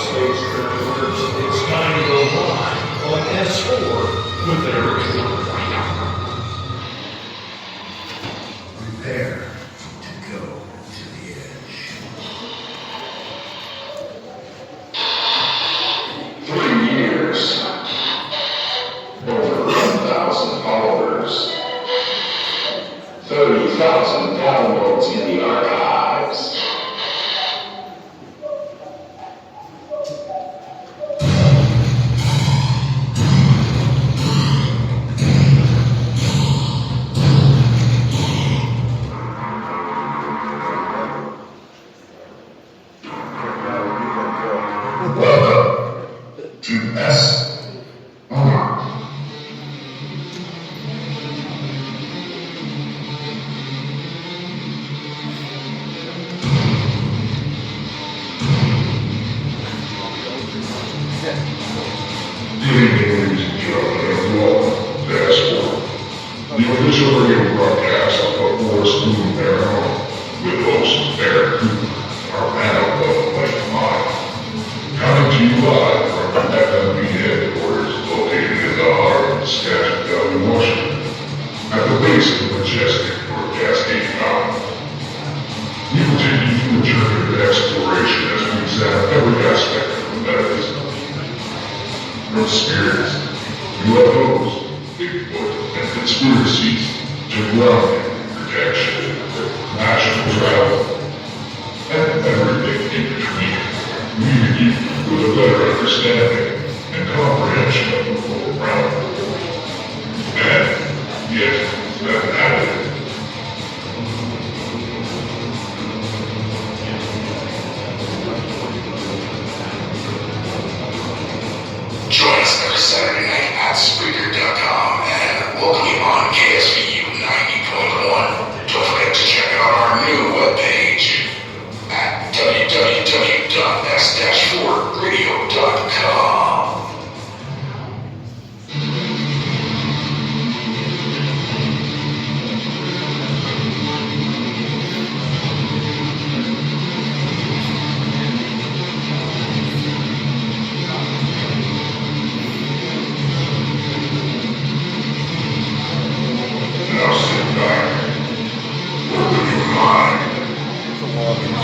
stage travelers, it's time to go live on S-4 with Eric Cooper. Prepare to go to the edge. 3 years, over 1,000 followers, 30,000 downloads in the archives. Welcome to S-4. Good evening, ladies and gentlemen, and welcome to S-4, the official radio broadcast of the Forest Moon Paranormal, with host Eric Cooper, our panel of like mind. Coming to you live from the FMB headquarters located in the heart of Skagit Valley, Washington, at the base of the majestic North Cascade Mountain. We continue to a journey of exploration as we examine every aspect of the metaphysical. From spirits, UFOs, Bigfoot, and conspiracies, to grounding, protection, national travel, and everything in between, leaving you with a better understanding and comprehension of the full realm. And yet, that happened. Join us every Saturday night at Spreaker.com and welcome you on KSVU 90.1. Don't forget to check out our new webpage at www.s-4radio.com. Now sit back, open your mind,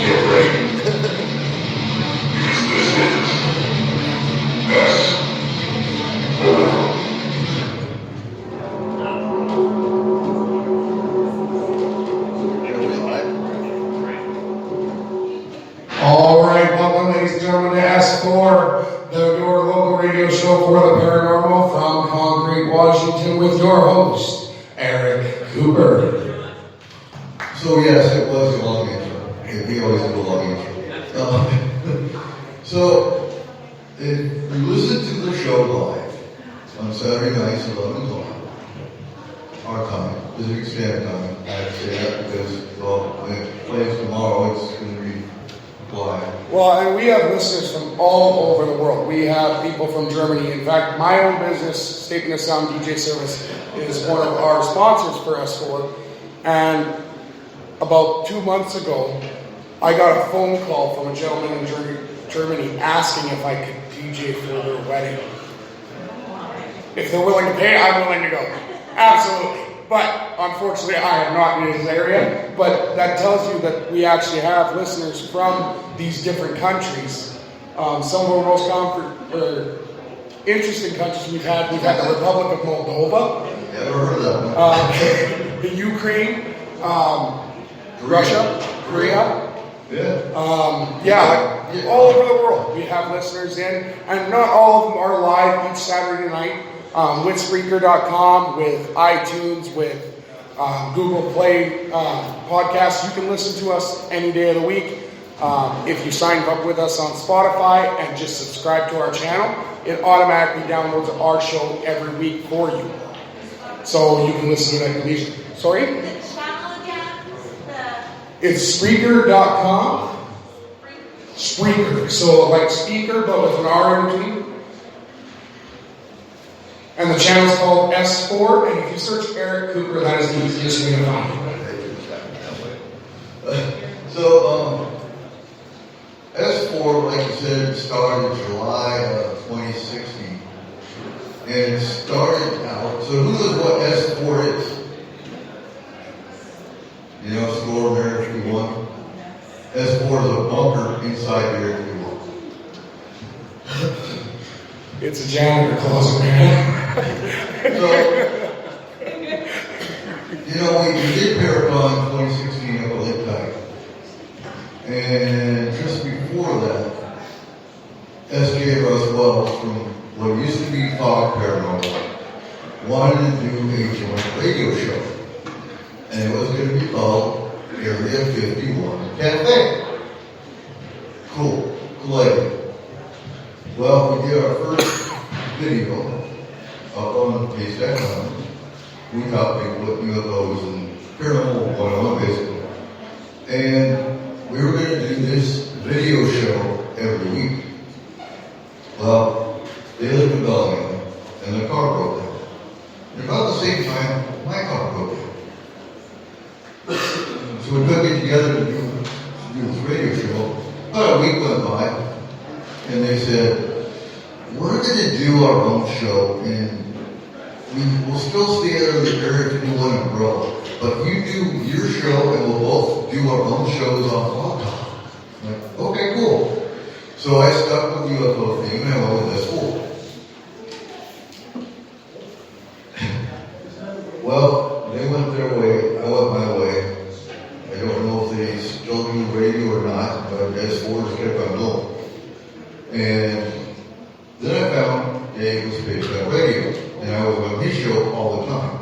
get ready, because this is S-4. All right, welcome, ladies and gentlemen, to S-4, your local radio show for the paranormal from Concrete, Washington, with your host, Eric Cooper. So yes, it was a long intro. Okay, we always do a long intro. So, if you listen to the show live on Saturday nights, 11 o'clock, our time, Pacific Standard Time, I have to say that because, well, when it plays tomorrow, it's going to be live. Well, and we have listeners from all over the world. We have people from Germany. In fact, my own business, Statement of Sound DJ Service, is one of our sponsors for S4. And about 2 months ago, I got a phone call from a gentleman in Germany asking if I could DJ for their wedding. If they're willing to pay, I'm willing to go. Absolutely. But unfortunately, I am not in his area. But that tells you that we actually have listeners from these different countries. Some of our most interesting countries we've had the Republic of Moldova, Never heard of that one. the Ukraine, Russia, Korea. Yeah. All over the world we have listeners in, and not all of them are live each Saturday night with Spreaker.com, with iTunes, with Google Play podcasts. You can listen to us any day of the week. If you sign up with us on Spotify and just subscribe to our channel, it automatically downloads our show every week for you. So you can listen to it at your leisure. Sorry? The channel again? It's Spreaker.com. Spreaker. So like speaker, but with an R in between. And the channel's called S4, and if you search Eric Cooper, that is the easiest way to find it. So, S4 like you said, started July of 2016. And it started out, so who knows what S-4 is? You know, Store Area 51? S-4 is a bunker inside Area 51. It's a janitor closet, man. So, you know, we did Paracon 2016 up at Lake Tide. And just before that, SK Russ Wells from what used to be Fox Paranormal wanted to do a joint radio show. And it was going to be called Area 51 Cafe. Cool idea. Well, we did our first video up on Page.com. We taught people what UFOs and paranormal 101 basically. And we were going to do this video show every week. Well, they lived in Bellingham, and the car broke down. And about the same time, my car broke down. So we couldn't get together to do this radio show. About a week went by, and they said, we're going to do our own show, and we will still stay under the Area 51 umbrella, but you do your show, and we'll both do our own shows on Blog Talk. I'm like, okay, cool. So I stuck with UFO theme, and I went with S-4. Well, they went their way, I went my way. I don't know if they still do radio or not, but S-4 just kept on going. And then I found Dave was based on radio, and I was on his show all the time.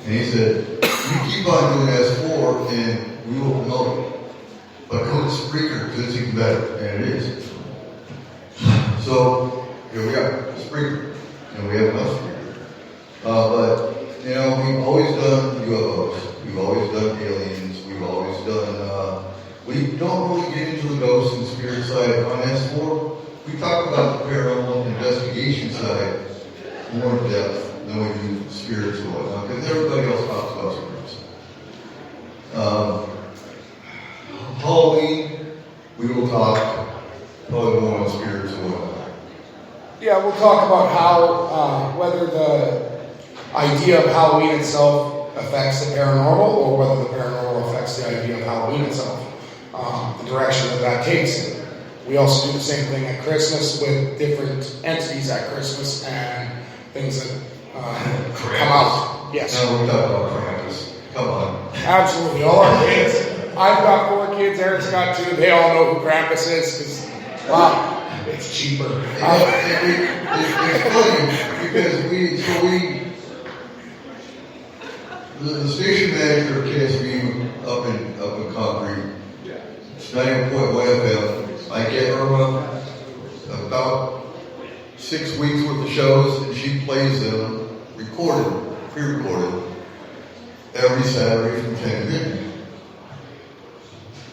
And he said, you keep on doing S-4, and we will promote it. But go to Spreaker, because it's even better, and it is. So, here we are, Spreaker, and we have enough Spreaker. But, you know, we've always done UFOs, we've always done aliens, we've always done, we don't really get into the ghost and spirit side on S-4. We talk about the paranormal investigation side more in depth than we do spirits and whatnot, because everybody else talks about spirits. Halloween, we will talk probably more on spirits and whatnot. Yeah, we'll talk about how, whether the idea of Halloween itself affects the paranormal, or whether the paranormal affects the idea of Halloween itself, the direction that takes. We also do the same thing at Christmas with different entities at Christmas and things that come out. Yes. Now we talk about Krampus. Come on. Absolutely. All our kids. I've got 4 kids. Eric's got 2. They all know who Krampus is because, wow, it's cheaper. It's funny because the station manager of KSB up in Concrete, 90.1 FM. I get her about 6 weeks worth of shows, and she plays them pre-recorded, every Saturday from 10 to midnight.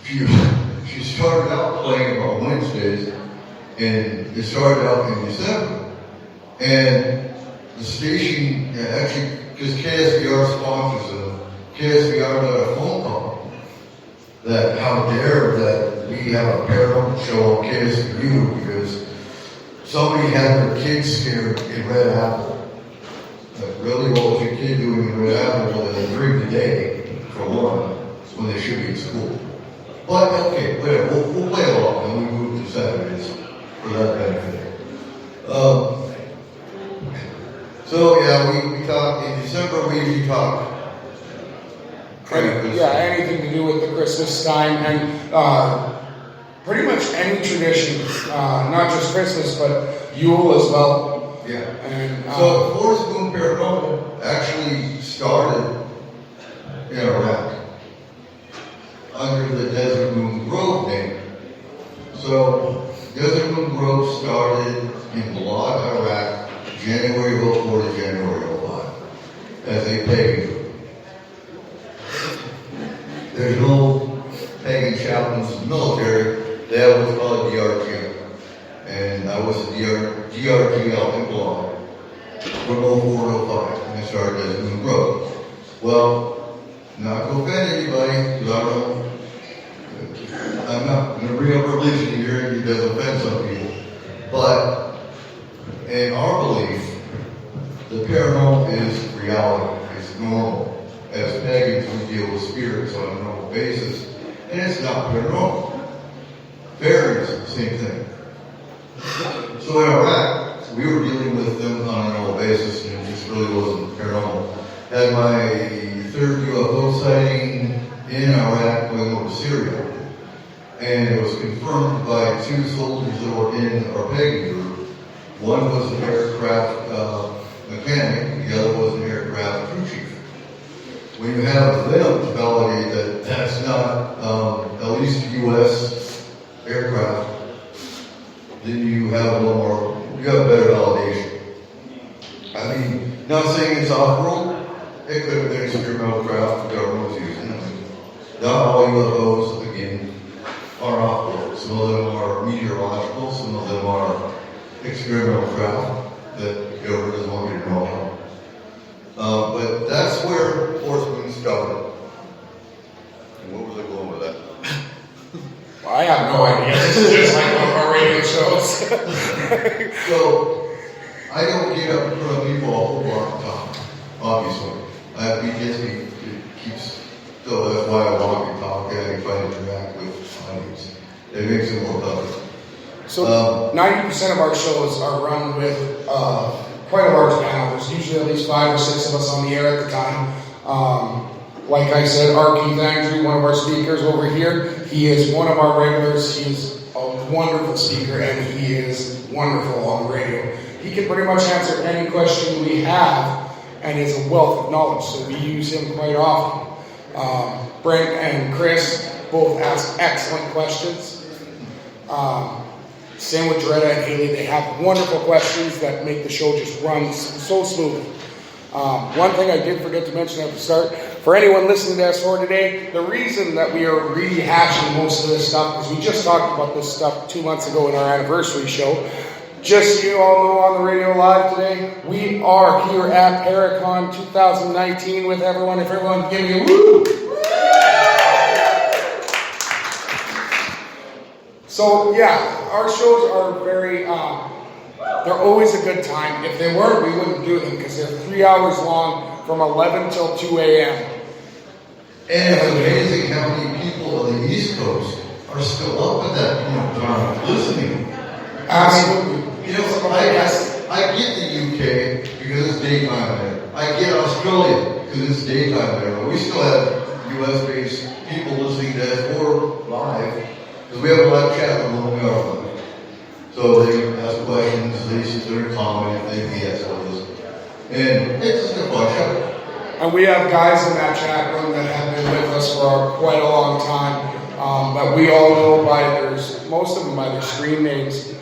She started out playing on Wednesdays, and it started out in December. And the station, actually, because KSBR sponsors them, KSBR got a phone call that how dare that we have a paranormal show on KSBU because somebody had their kids scared in Red Apple. Like, really, what was your kid doing in Red Apple? Well, they dream today, for one, when they should be in school. But, okay, whatever, we'll play along, and we move to Saturdays for that benefit. So, yeah, we talk, in December we usually talk. Yeah, anything to do with the Christmas time and pretty much any tradition, not just Christmas, but Yule as well. Yeah. And so Forest Moon Paranormal actually started in Iraq under the Desert Moon Grove name. So Desert Moon Grove started in Balad, Iraq, January 04 to January 05 as a pagan group. There's no pagan chaplains in the military. They have what's called a DRGL. And I was a DRGL in Balad from 04 to 05. And I started as Moon Grove. Well, not to offend anybody, because I don't know, I'm not going to bring up religion here because it offends some people. But in our belief, the paranormal is reality. It's normal. As pagans, we deal with spirits on a normal basis. And it's not paranormal. Fairies, same thing. So in Iraq, we were dealing with them on a normal basis, and it just really wasn't paranormal. Had my third UFO sighting in Iraq going over to Syria, and it was confirmed by two soldiers that were in our pagan group. One was an aircraft mechanic, the other was an aircraft crew chief. When you have them to validate that that's not at least U.S. aircraft, then you have a little more, you have better validation. I mean, not saying it's off-world, it could have been experimental craft the government was using. Not all UFOs, again, are off-world. Some of them are meteorological, some of them are experimental craft that the government doesn't want you to know about. But that's where Fourth Moon started. And what was I going with that? Well, I have no idea. This is just like one of our radio shows. So, I don't get up in front of people a whole lot of time, obviously. I have PTSD. It keeps, so that's why I want to talk and I try to interact with audience. It makes it more tougher. So 90% of our shows are run with quite a large panel. There's usually at least 5 or 6 of us on the air at the time. Like I said, our Keith Andrew, one of our speakers over here, he is one of our regulars. He is a wonderful speaker and he is wonderful on the radio. He can pretty much answer any question we have and is a wealth of knowledge, so we use him quite often. Brent and Chris both ask excellent questions. Same with Dretta and Haley. They have wonderful questions that make the show just run so smooth. One thing I did forget to mention at the start, for anyone listening to S4 today, the reason that we are rehashing most of this stuff is we just talked about this stuff 2 months ago in our anniversary show. Just so you all know on the radio live today, we are here at Paracon 2019 with everyone. If everyone give me a woo! So yeah, our shows are very, they're always a good time. If they weren't, we wouldn't do them because they're 3 hours long from 11 till 2 a.m. And it's amazing how many people on the East Coast are still up at that point of time listening. Absolutely. You know, I get the UK because it's daytime there. I get Australia because it's daytime there. But we still have US-based people listening to S4 live because we have a live chat room when we are live. So they ask questions, they sit there and comment, they BS with us. And it's just a fun show. And we have guys in that chat room that have been with us for quite a long time. That we all know most of them by their screen names.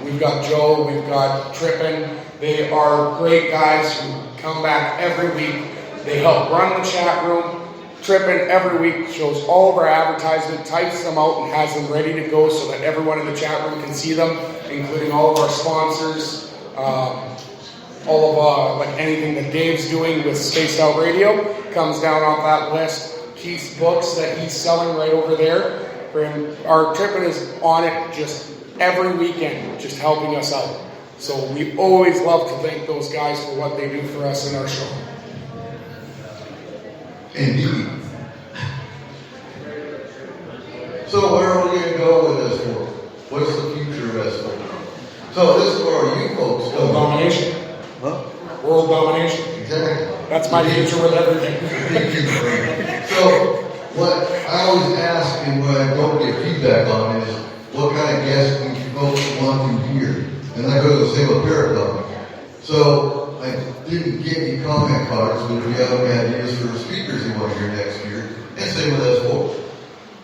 We've got Joe, we've got Trippin. They are great guys who come back every week. They help run the chat room. Trippin every week shows all of our advertisement, types them out and has them ready to go so that everyone in the chat room can see them, including all of our sponsors, all of like anything that Dave's doing with Spaced Out Radio comes down off that list. Keith's books that he's selling right over there. Our Trippin is on it just every weekend, just helping us out. So we always love to thank those guys for what they do for us in our show. Indeed. So where are we going to go with S4? What's the future of S4? So this is where you folks go. World domination. Huh? World domination. Exactly. That's my future with everything. So what I always ask and what I don't get feedback on is what kind of guests do you folks want to hear? And that goes the same with Paracon. So I didn't get any comment cards, but if you have any ideas for speakers you want to hear next year, and same with S4.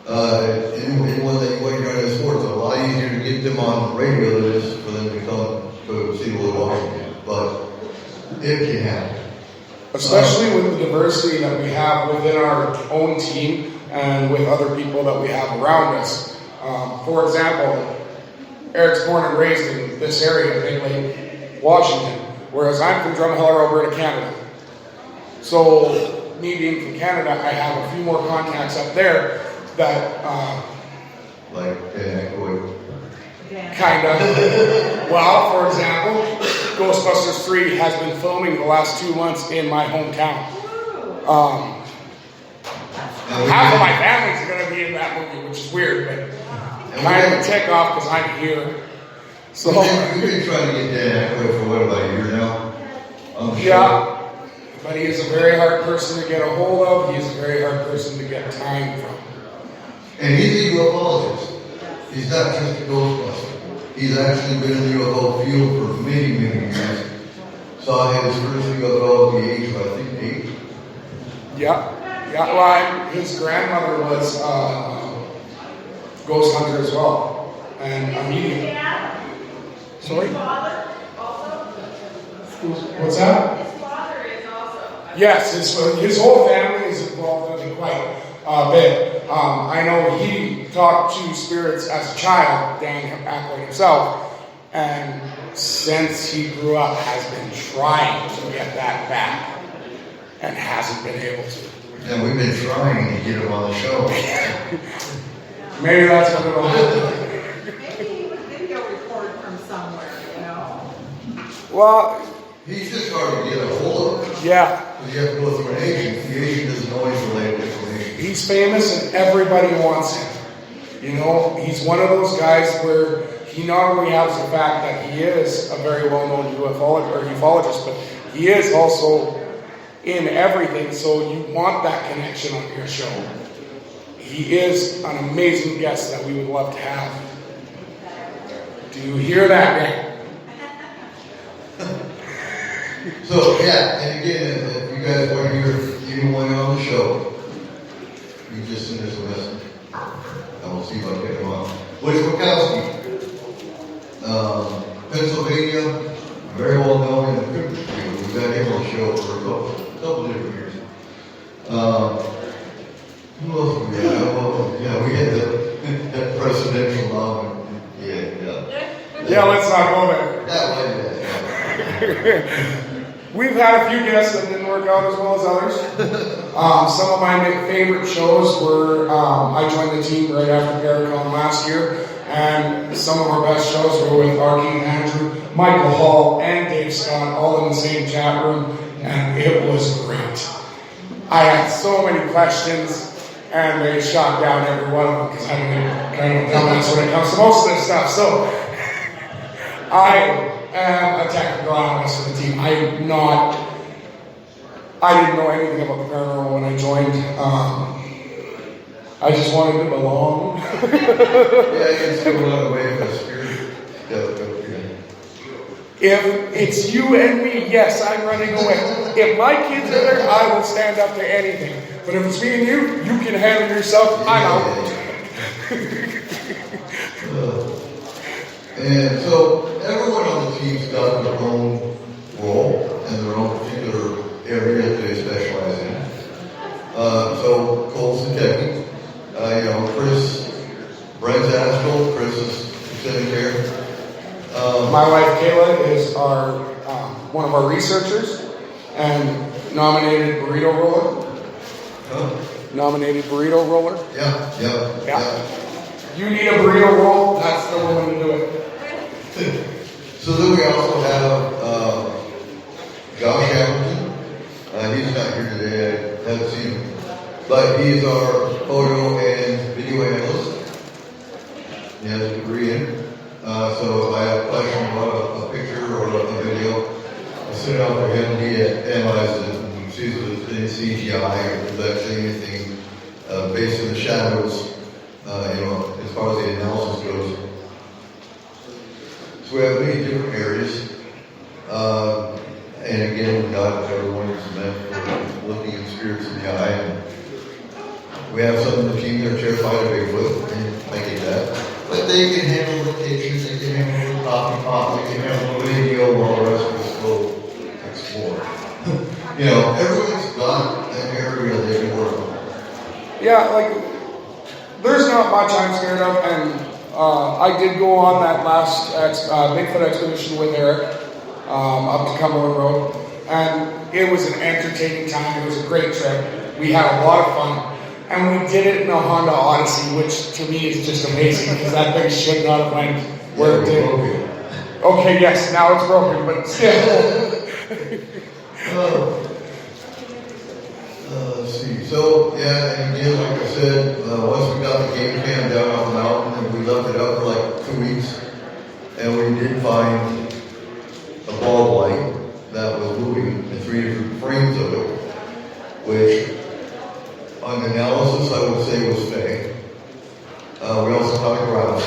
Anyone that you want to hear on S4, it's a lot easier to get them on the radio than it is for them to come to St. Louis, Washington. But it can happen. Especially with the diversity that we have within our own team and with other people that we have around us. For example, Eric's born and raised in this area, Big Lake, Washington, whereas I'm from Drumheller, Alberta, Canada. So, me being from Canada, I have a few more contacts up there. that Like, kind of. Well, for example, Ghostbusters 3 has been filming the last 2 months in my hometown. Half of my family's going to be in that movie, which is weird, but kind of a tick off because I'm here. So we've been trying to get Dan Aykroyd for what, about a year now? Yeah, but he is a very hard person to get a hold of. He is a very hard person to get time from. And he's a ufologist. He's not just a Ghostbuster. He's actually been in the UFO field for many, many years. Saw his first UFO at the age of, I think, 8. Yeah. Well, his grandmother was a ghost hunter as well, and a medium. Sorry? His father also? What's that? His father is also. Yes, his whole family is involved in it quite a bit. I know he talked to spirits as a child, Dan Aykroyd himself, and since he grew up has been trying to get that back and hasn't been able to. And we've been trying to get him on the show. Maybe that's what it'll happen. Maybe he would video record from somewhere, you know? Well, He's just hard to get a hold of. yeah. Because you have to go through an agent. The agent doesn't always relay information. He's famous and everybody wants him. You know, he's one of those guys where he not only has the fact that he is a very well-known ufologist, but he is also in everything, so you want that connection on your show. He is an amazing guest that we would love to have. Do you hear that, Dan? So, yeah, and again, if you guys want to hear anyone on the show, you just send us a message. I will see if I can get him on. Butch Wachowski, Pennsylvania, very well known in the crypto field. We've got him on the show for a couple different years. Who else we got? Well, yeah, we had that presidential nominee. Yeah, let's not go there. That one, yeah. We've had a few guests that didn't work out as well as others. Some of my favorite shows were, I joined the team right after Paracon last year, and some of our best shows were with Archie Andrew, Michael Hall, and Dave Scott, all in the same chat room, and it was great. I had so many questions, and they shot down every one of them because I'm kind of a dumbass when it comes to most of this stuff. So I am a technical analyst for the team. I didn't know anything about the paranormal when I joined. I just wanted to belong. Yeah, I can still run away from the spirit. If it's you and me, yes, I'm running away. If my kids are there, I will stand up to anything. But if it's me and you can handle yourself, I'm out. And so everyone on the team's got their own role and their own particular area that they specialize in. So Cole's the technique. Chris, Brent's astral. Chris is sitting here. My wife Kayla is one of our researchers and nominated burrito roller. Nominated burrito roller. Yeah. You need a burrito roll, that's the woman to do it. So then we also have Josh Hamilton. He's not here today, I haven't seen him. But he's our photo and video analyst. He has a degree in it. So if I have a question about a picture or a video, I send it out for him. He analyzes it and sees if it's any CGI or if there's actually anything based in the shadows, as far as the analysis goes. So we have many different areas. And again, not everyone is meant for looking at spirits in the eye. And we have some of the team that are terrified of Bigfoot, and I get that. But they can handle the pictures, they can handle the coffee pot, they can handle the video while the rest of us go explore. Everyone's got an area they can work on. Yeah, there's not much I'm scared of, and I did go on that last Bigfoot expedition with Eric up to Cumberland Road, and it was an entertaining time. It was a great trip. We had a lot of fun, And we did it in a Honda Odyssey, which to me is just amazing because that thing should not have went where it did. Okay, yes, now it's broken, but still. Let's see. So, yeah, and again, like I said, once we got the game cam down off the mountain, and we left it up for like 2 weeks, and we did find a ball light that was moving in 3 different frames of it, which, on the analysis, I would say was fake. We also found a grouse.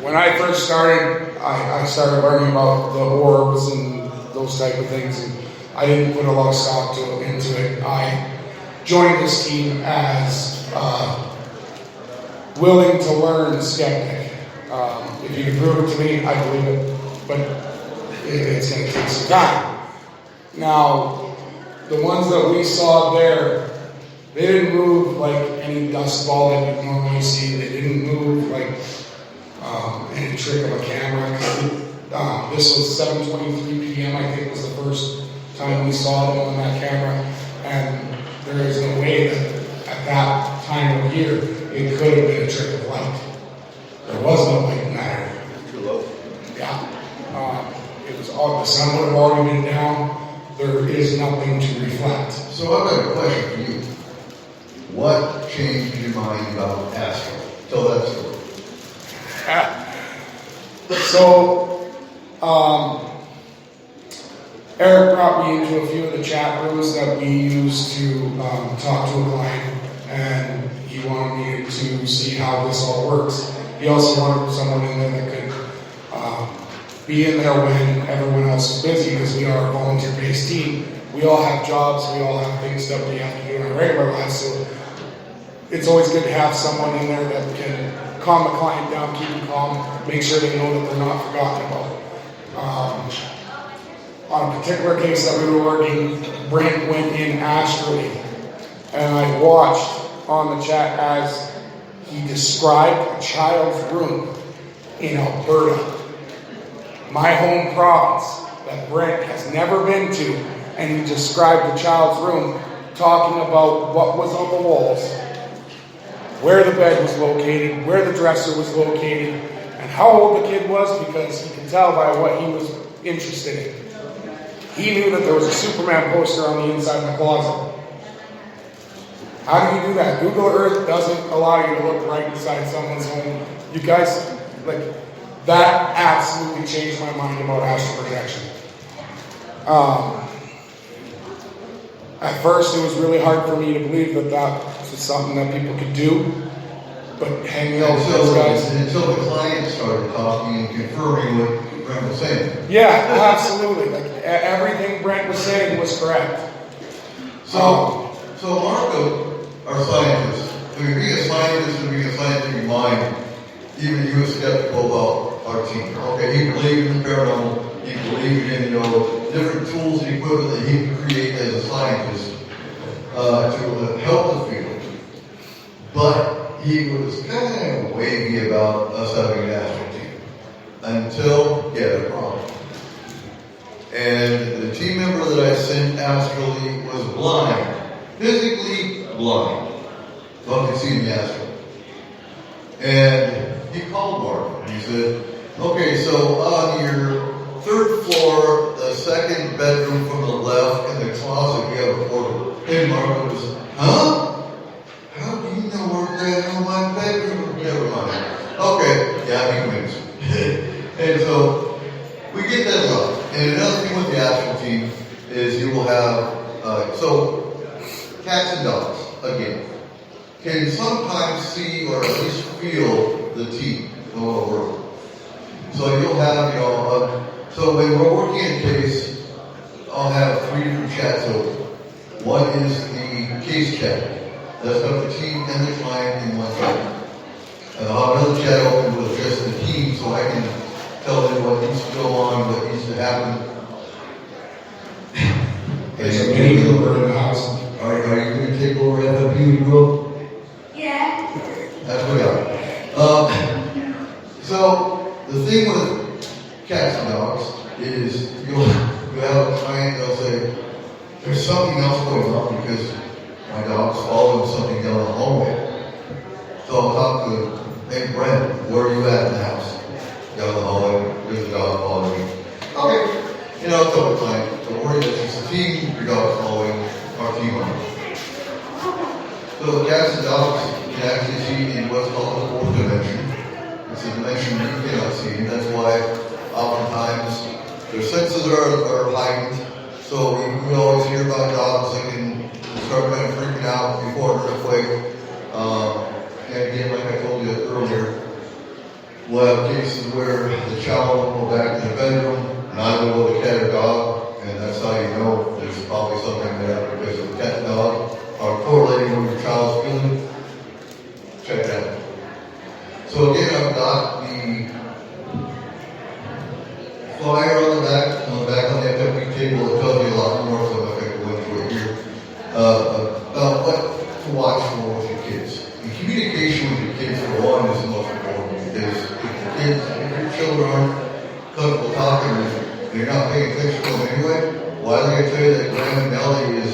When I first started, I started learning about the orbs and those type of things, and I didn't put a lot of stock into it. I joined this team as willing to learn skeptic. If you can prove it to me, I believe it, but it's going to take some time. Now, the ones that we saw there, they didn't move like any dust ball that you normally see. They didn't move like any trick of a camera. This was 7:23 p.m. I think was the first time we saw them on that camera, and there is no way that at that time of year it could have been a trick of light. There was no light in that area. Too low. Yeah, it was all, the sun would have already been down. There is nothing to reflect. So I've got a question for you. What changed your mind about Astro? Tell that story. So, Eric brought me into a few of the chat rooms that we use to talk to a client, and he wanted me to see how this all works. He also wanted someone in there that could be in there when everyone else is busy, because we are a volunteer-based team. We all have jobs, we all have things that we have to do in our regular lives, so it's always good to have someone in there that can calm the client down, keep them calm, make sure they know that they're not forgotten about. On a particular case that we were working, Brent went in astrally, and I watched on the chat as he described a child's room in Alberta, my home province, that Brent has never been to, and he described the child's room, talking about what was on the walls, where the bed was located, where the dresser was located, and how old the kid was, because he could tell by what he was interested in. He knew that there was a Superman poster on the inside of the closet. How do you do that? Google Earth doesn't allow you to look right inside someone's home. You guys, like, that absolutely changed my mind about astral projection. At first, it was really hard for me to believe that that was something that people could do. But hanging out with those guys. Until the client started talking and confirming what Brent was saying. Yeah, absolutely. Like, everything Brent was saying was correct. So Marco, our scientist, I mean, being a scientist and being a scientific mind, even he was skeptical about our team. Okay, he believed in paranormal, he believed in, different tools and equipment that he could create as a scientist to help the field. But he was kind of wavy about us having an astral team until he had a problem. And the team member that I sent astrally was blind, physically blind, but could see in the astral. And he called Mark and he said, okay, so on your third floor, the second bedroom from the left, in the closet, you have a portal. And Mark was, huh? How do you know where the hell my bedroom is? Never mind. Okay, yeah, he wins. And so we get that love. And another thing with the astral team is you will have, so cats and dogs, again, can sometimes see or at least feel the team in the world. So you'll have, so when we're working a case, I'll have 3 different chats open. One is the case chat. That's got the team and the client in one chat. And I'll have another chat open with just the team so I can tell them what needs to go on, what needs to happen. There's a mini Cooper in the house. Are you going to take over FFP, bro? Yeah. That's what we are. So the thing with cats and dogs is you'll have a client, they'll say, there's something else going Glenn, where are you at in the house? Down the hallway, there's a dog following me. Okay. You know, it's over time. Don't worry, that's just a team. Your dog's following our team on. So cats and dogs can actually see in what's called the fourth dimension. It's a dimension you cannot see. That's why oftentimes their senses are heightened. So we always hear about dogs that can start kind of freaking out before an earthquake. And again, like I told you earlier, we'll have cases where the child will go back to the bedroom, not able to cat or dog, and that's how you know there's probably something there, because if the cat and dog are correlating with your child's feeling, check that out. So again, I've got the flyer on the back on the FFP table that tells you a lot more, so I'm not going to go into it here, about what to watch for with your kids. And communication with your kids, for one, is the most important, because if your children aren't comfortable talking and you're not paying attention to them anyway, why do I tell you that Graham and Nellie is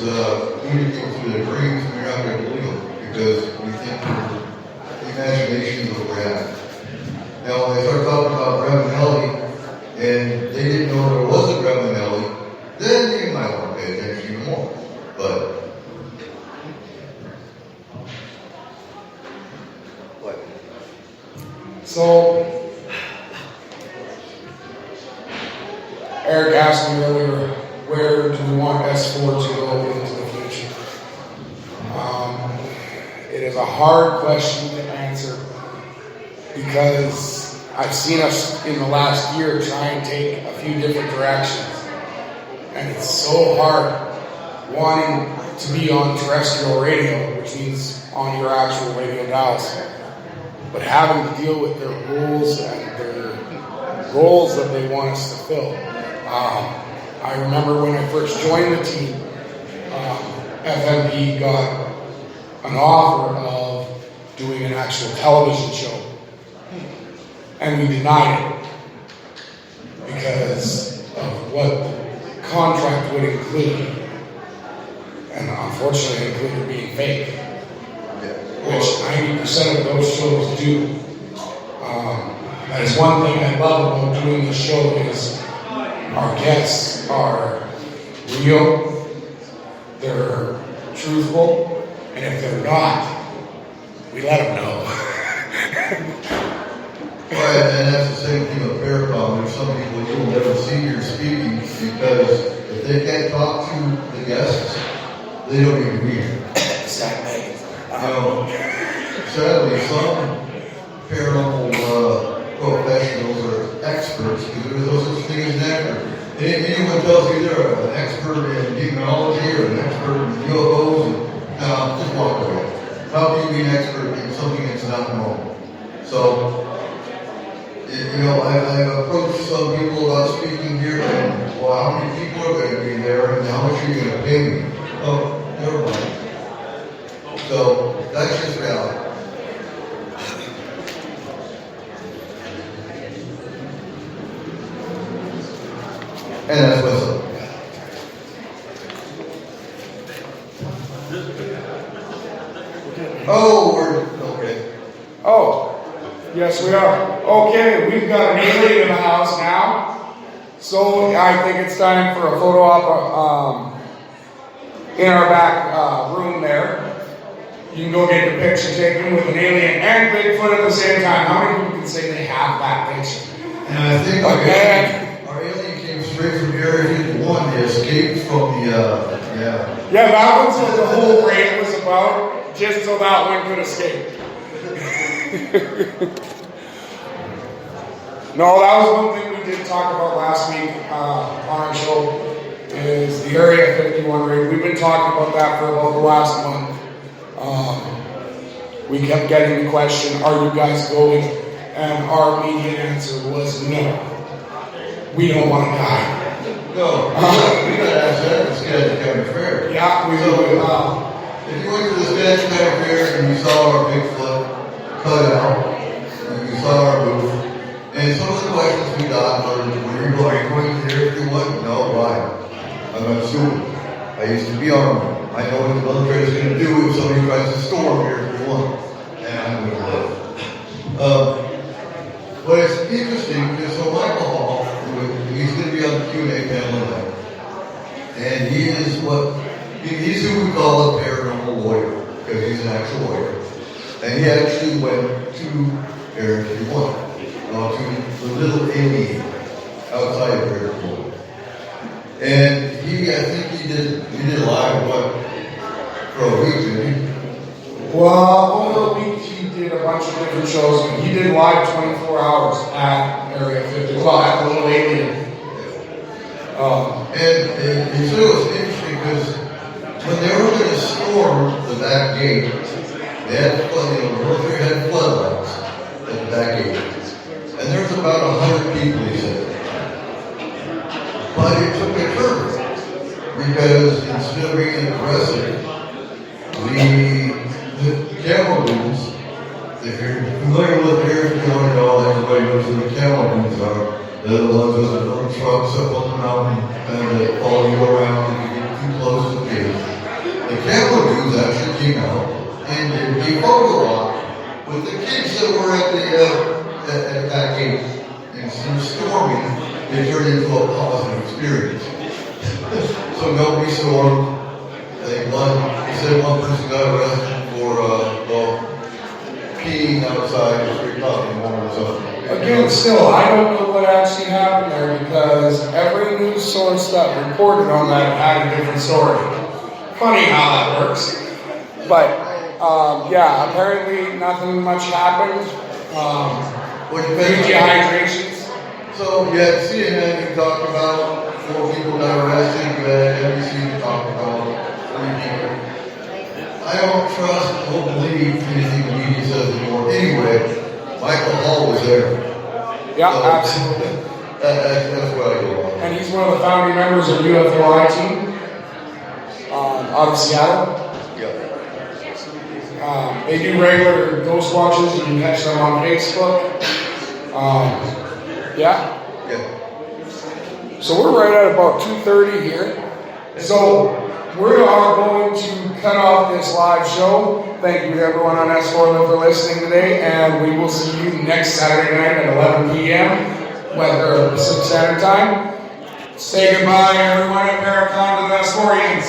communicating through their dreams and you're not going to believe them? Because we think the imagination is what we have. Now, when they start talking about Graham and Nellie, and they didn't know there was a Graham and Nellie, then you might want to pay attention even more. But what? So, Eric asked me earlier, where do we want S-4 to go into the future? It is a hard question to answer because I've seen us in the last year try and take a few different directions. And it's so hard wanting to be on terrestrial radio, which means on your actual radio dials, but having to deal with their rules and their roles that they want us to fill. I remember when I first joined the team, FMP got an offer of doing an actual television show. And we denied it because of what the contract would include. And unfortunately, it included being fake, which 90% of those shows do. That is one thing I love about doing the show is our guests are real, they're truthful, and if they're not, we let them know. Right, and that's the same thing with Paracom. There's some people you'll never see here speaking because if they can't talk to the guests, they don't even be here. Exactly. Sadly, some paranormal professionals are experts because there's no such thing as an expert. Anyone tells you they're an expert in demonology or an expert in UFOs, and just walk away. How can you be an expert in something that's not normal? So, I've approached some people about speaking here, and well, how many people are going to be there, and how much are you going to pay me? Oh, never mind. So that's just reality. And that's what's up. Oh, we're okay. Oh, yes we are. Okay, we've got an alien in the house now. So I think it's time for a photo op in our back room there. You can go get your picture taken with an alien and Bigfoot at the same time. How many people can say they have that picture? And I think our alien came straight from Area 51. They escaped from the, Yeah, that was what the whole raid was about, just so that one could escape. No, that was one thing we did talk about last week on our show, is the Area 51 raid. We've been talking about that for about the last month. We kept getting the question, are you guys going? And our immediate answer was no. We don't want to die. no, we got to ask that at Skagit County Fair. Yeah, we So, will. if you went to the Skagit County Fair and you saw our Bigfoot cut out, and you saw our booth, and some of the questions we got were, are you going to Area 51? No, why? I'm not sure. I used to be Army. I know what the military is going to do if somebody tries to storm Area 51. And I'm going to live. But it's interesting because so Michael Hall, he's going to be on the Q&A panel tonight, and he's who we call a paranormal lawyer because he's an actual lawyer, and he actually went to Area 51, to the little alien outside of Area 51, and I think he did live for a week, didn't he? Well, over a week he did a bunch of different shows. He did live 24 hours at Area 50. Well, at the little alien. And so it was interesting because when they were going to storm the back gate, they had the military had floodlights at the back gate. And there was about 100 people, he said. But it took a turn because instead of being aggressive, the camel dudes, if you're familiar with Area 51 and all, everybody knows who the camel dudes are. They're the ones with the little trucks up on the mountain and they follow you around if you get too close to the gate. The camel dudes actually came out and did a photo op with the kids that were at that gate. And instead of storming, they turned into a positive experience. So nobody stormed. He said one person got arrested for peeing outside the street talking or something. Again, still, I don't know what actually happened there because every news source that reported on that had a different story. Funny how that works. But, yeah, apparently nothing much happened. Dehydrations. So, you had CNN who talked about 4 people got arrested. You had NBC who talked about 3 people. I don't trust or believe anything the media says anymore. Anyway, Michael Hall was there. Yeah, so, absolutely. That's what I go on. And he's one of the founding members of UFOI team out of Seattle. Yeah. They do regular ghost watches. You can catch them on Facebook. Yeah. Yeah. So we're right at about 2:30 here. So we are going to cut off this live show. Thank you to everyone on S4 for listening today, and we will see you next Saturday night at 11 p.m. Pacific Standard Time. Say goodbye, everyone at Paracon to the S4ians.